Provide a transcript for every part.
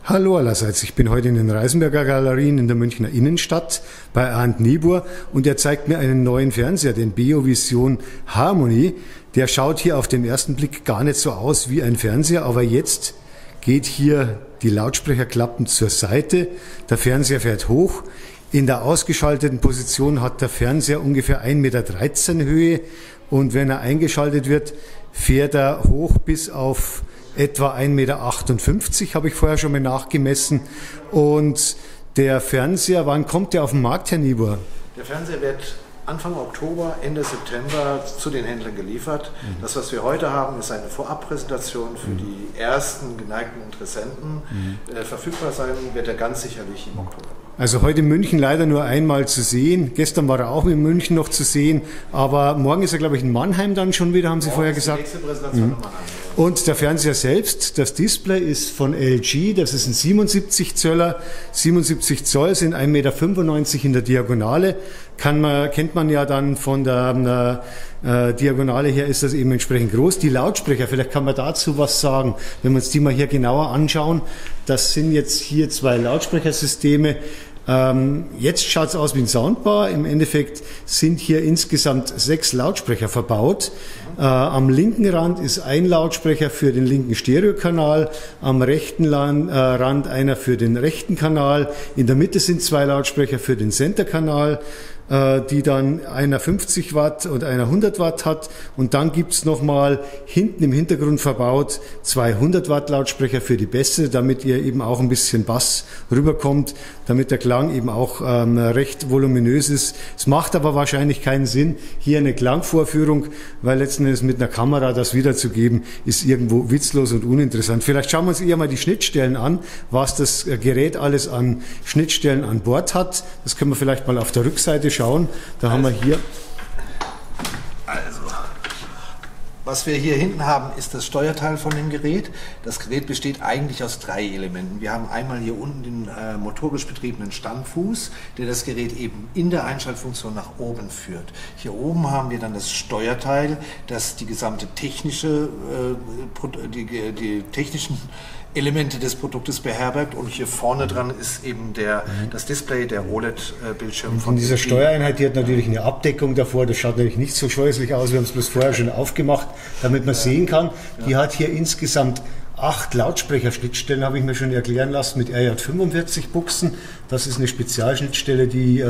Hallo allerseits, ich bin heute in den Reisenberger Galerien in der Münchner Innenstadt bei Arndt Niebuhr und er zeigt mir einen neuen Fernseher, den Beovision Harmony. Der schaut hier auf den ersten Blick gar nicht so aus wie ein Fernseher, aber jetzt geht hier die Lautsprecherklappen zur Seite, der Fernseher fährt hoch. In der ausgeschalteten Position hat der Fernseher ungefähr 1,13 Meter Höhe und wenn er eingeschaltet wird, fährt er hoch bis auf etwa 1,58 Meter, habe ich vorher schon mal nachgemessen. Und der Fernseher, wann kommt der auf den Markt, Herr Niebuhr? Der Fernseher wird Anfang Oktober, Ende September zu den Händlern geliefert. Das, was wir heute haben, ist eine Vorabpräsentation für die ersten geneigten Interessenten. Verfügbar sein wird er ganz sicherlich im Oktober. Also heute in München leider nur einmal zu sehen. Gestern war er auch in München noch zu sehen. Aber morgen ist er, glaube ich, in Mannheim dann schon wieder, haben Sie vorher gesagt. Die nächste Präsentation in Mannheim. Und der Fernseher selbst, das Display ist von LG, das ist ein 77 Zöller. 77 Zoll sind 1,95 Meter in der Diagonale. Kennt man ja dann von der Diagonale her, ist das eben entsprechend groß. Die Lautsprecher, vielleicht kann man dazu was sagen, wenn wir uns die mal hier genauer anschauen. Das sind jetzt hier zwei Lautsprechersysteme. Jetzt schaut es aus wie ein Soundbar. Im Endeffekt sind hier insgesamt 6 Lautsprecher verbaut. Am linken Rand ist ein Lautsprecher für den linken Stereokanal, am rechten Rand einer für den rechten Kanal. In der Mitte sind 2 Lautsprecher für den Center-Kanal, die dann einer 50 Watt und einer 100 Watt hat. Und dann gibt's nochmal hinten im Hintergrund verbaut 2 100 Watt Lautsprecher für die Bässe, damit ihr eben auch ein bisschen Bass rüberkommt, damit der Klang eben auch recht voluminös ist. Es macht aber wahrscheinlich keinen Sinn, hier eine Klangvorführung, weil letzten Endes mit einer Kamera das wiederzugeben, ist irgendwo witzlos und uninteressant. Vielleicht schauen wir uns eher mal die Schnittstellen an, was das Gerät alles an Schnittstellen an Bord hat. Das können wir vielleicht mal auf der Rückseite schauen. Da haben wir hier. Also, was wir hier hinten haben, ist das Steuerteil von dem Gerät. Das Gerät besteht eigentlich aus 3 Elementen. Wir haben einmal hier unten den motorisch betriebenen Standfuß, der das Gerät eben in der Einschaltfunktion nach oben führt. Hier oben haben wir dann das Steuerteil, das die gesamte technische, die technischen Elemente des Produktes beherbergt und hier vorne dran ist eben das Display, der OLED-Bildschirm. Von dieser Steuereinheit, die hat natürlich eine Abdeckung davor, das schaut natürlich nicht so scheußlich aus, wir haben es bloß vorher schon aufgemacht, damit man sehen kann. Die hat hier insgesamt 8 Lautsprecherschnittstellen, habe ich mir schon erklären lassen, mit RJ45 Buchsen. Das ist eine Spezialschnittstelle, die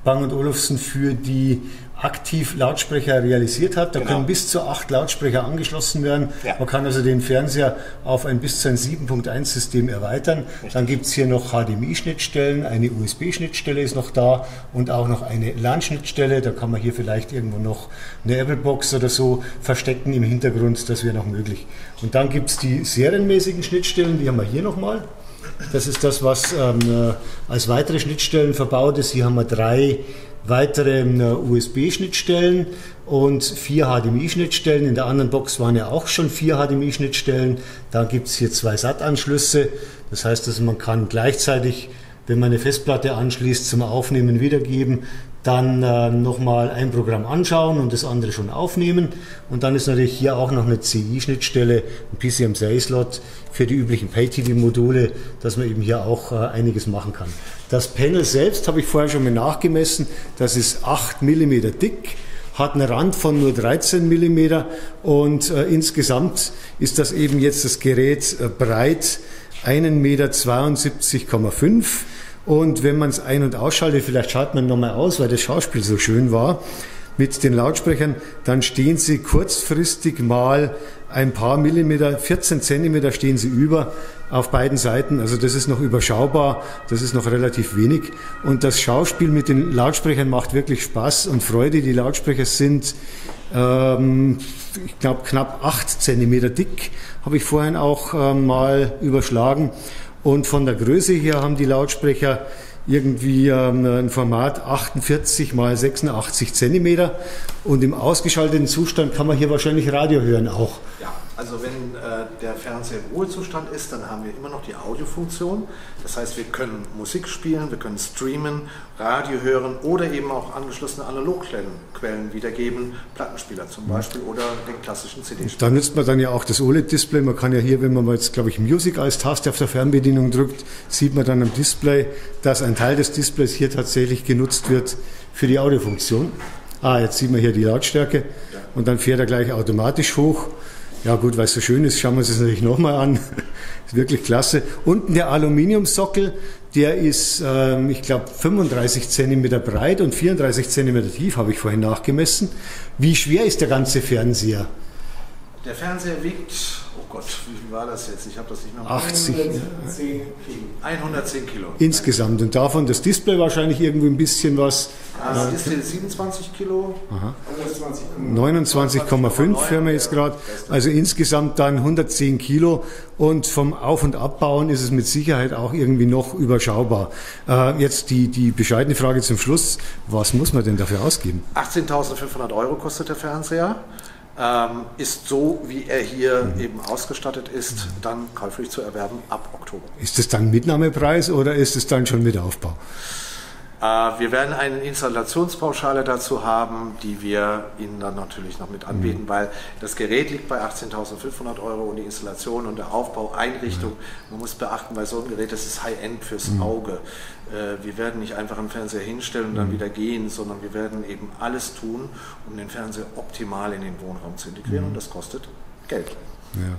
Bang & Olufsen für die Aktiv-Lautsprecher realisiert hat. Da können bis zu 8 Lautsprecher angeschlossen werden. Ja. Man kann also den Fernseher auf bis zu ein 7.1-System erweitern. Richtig. Dann gibt es hier noch HDMI-Schnittstellen, eine USB-Schnittstelle ist noch da und auch noch eine LAN-Schnittstelle. Da kann man hier vielleicht irgendwo noch eine Apple-Box oder so verstecken im Hintergrund. Das wäre noch möglich. Und dann gibt es die serienmäßigen Schnittstellen, die haben wir hier nochmal. Das ist das, was als weitere Schnittstellen verbaut ist. Hier haben wir 3 weitere USB-Schnittstellen und 4 HDMI-Schnittstellen. In der anderen Box waren ja auch schon 4 HDMI-Schnittstellen. Da gibt es hier 2 SAT-Anschlüsse. Das heißt, also man kann gleichzeitig, wenn man eine Festplatte anschließt, zum Aufnehmen wiedergeben, dann nochmal ein Programm anschauen und das andere schon aufnehmen. Und dann ist natürlich hier auch noch eine CI-Schnittstelle, ein PCMCIA-Slot für die üblichen Pay-TV-Module, dass man eben hier auch einiges machen kann. Das Panel selbst habe ich vorher schon mal nachgemessen, das ist 8 mm dick, hat einen Rand von nur 13 mm und insgesamt ist das eben jetzt das Gerät breit 1,72,5 Meter. Und wenn man es ein- und ausschaltet, vielleicht schaltet man nochmal aus, weil das Schauspiel so schön war, mit den Lautsprechern, dann stehen sie kurzfristig mal ein paar Millimeter, 14 Zentimeter stehen sie über auf beiden Seiten. Also das ist noch überschaubar, das ist noch relativ wenig. Und das Schauspiel mit den Lautsprechern macht wirklich Spaß und Freude. Die Lautsprecher sind, ich glaube, knapp 8 Zentimeter dick, habe ich vorhin auch mal überschlagen. Und von der Größe her haben die Lautsprecher irgendwie ein Format 48 x 86 cm und im ausgeschalteten Zustand kann man hier wahrscheinlich Radio hören auch. Ja, Also wenn der Fernseher im Ruhezustand ist, dann haben wir immer noch die Audiofunktion. Das heißt, wir können Musik spielen, wir können streamen, Radio hören oder eben auch angeschlossene Analogquellen wiedergeben, Plattenspieler zum Beispiel oder den klassischen CD-Spieler. Da nutzt man dann ja auch das OLED-Display. Man kann ja hier, wenn man mal jetzt, glaube ich, Music als Taste auf der Fernbedienung drückt, sieht man dann am Display, dass ein Teil des Displays hier tatsächlich genutzt wird für die Audiofunktion. Jetzt sieht man hier die Lautstärke und dann fährt er gleich automatisch hoch. Ja gut, weil es so schön ist, schauen wir uns das natürlich nochmal an. Ist wirklich klasse. Unten der Aluminiumsockel, der ist, ich glaube, 35 cm breit und 34 cm tief, habe ich vorhin nachgemessen. Wie schwer ist der ganze Fernseher? Der Fernseher wiegt, oh Gott, wie viel war das jetzt? Ich habe das nicht mehr. 110 Kilo. Insgesamt. Und davon das Display wahrscheinlich irgendwie ein bisschen was. Das Display 27 Kilo. 29,5 hören wir jetzt gerade. Also insgesamt dann 110 Kilo. Und vom Auf- und Abbauen ist es mit Sicherheit auch irgendwie noch überschaubar. Jetzt die bescheidene Frage zum Schluss. Was muss man denn dafür ausgeben? 18.500 Euro kostet der Fernseher. Ist so, wie er hier eben ausgestattet ist, dann käuflich zu erwerben ab Oktober. Ist das dann Mitnahmepreis oder ist es dann schon mit Aufbau? Wir werden eine Installationspauschale dazu haben, die wir Ihnen dann natürlich noch mit anbieten, weil das Gerät liegt bei 18.500 Euro und die Installation und der Aufbau, Einrichtung, man muss beachten, bei so einem Gerät, das ist High-End fürs Auge. Wir werden nicht einfach einen Fernseher hinstellen und dann wieder gehen, sondern wir werden eben alles tun, um den Fernseher optimal in den Wohnraum zu integrieren und das kostet Geld. Ja.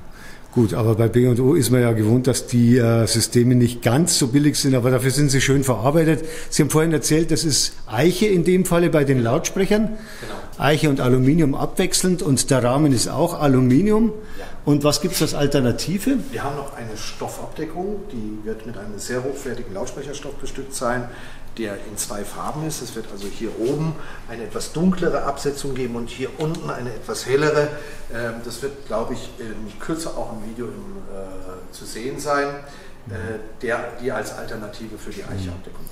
Gut, aber bei B&O ist man ja gewohnt, dass die Systeme nicht ganz so billig sind, aber dafür sind sie schön verarbeitet. Sie haben vorhin erzählt, das ist Eiche in dem Falle bei den Lautsprechern. Genau. Eiche und Aluminium abwechselnd und der Rahmen ist auch Aluminium. Ja. Und was gibt es als Alternative? Wir haben noch eine Stoffabdeckung, die wird mit einem sehr hochwertigen Lautsprecherstoff bestückt sein, der in 2 Farben ist. Es wird also hier oben eine etwas dunklere Absetzung geben und hier unten eine etwas hellere. Das wird, glaube ich, in Kürze auch im Video zu sehen sein, die als Alternative für die Eiche-Abdeckung.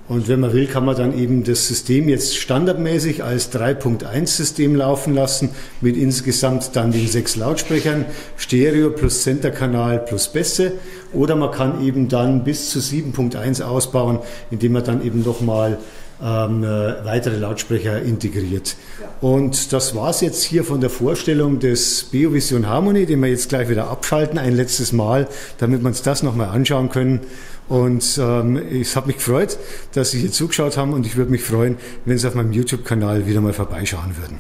Und wenn man will, kann man dann eben das System jetzt standardmäßig als 3.1-System laufen lassen, mit insgesamt dann den 6 Lautsprechern, Stereo plus Centerkanal plus Bässe. Oder man kann eben dann bis zu 7.1 ausbauen, indem man dann eben nochmal weitere Lautsprecher integriert. Ja. Und das war's jetzt hier von der Vorstellung des Beovision Harmony, den wir jetzt gleich wieder abschalten, ein letztes Mal, damit wir uns das nochmal anschauen können. Und es hat mich gefreut, dass Sie hier zugeschaut haben und ich würde mich freuen, wenn Sie auf meinem YouTube-Kanal wieder mal vorbeischauen würden.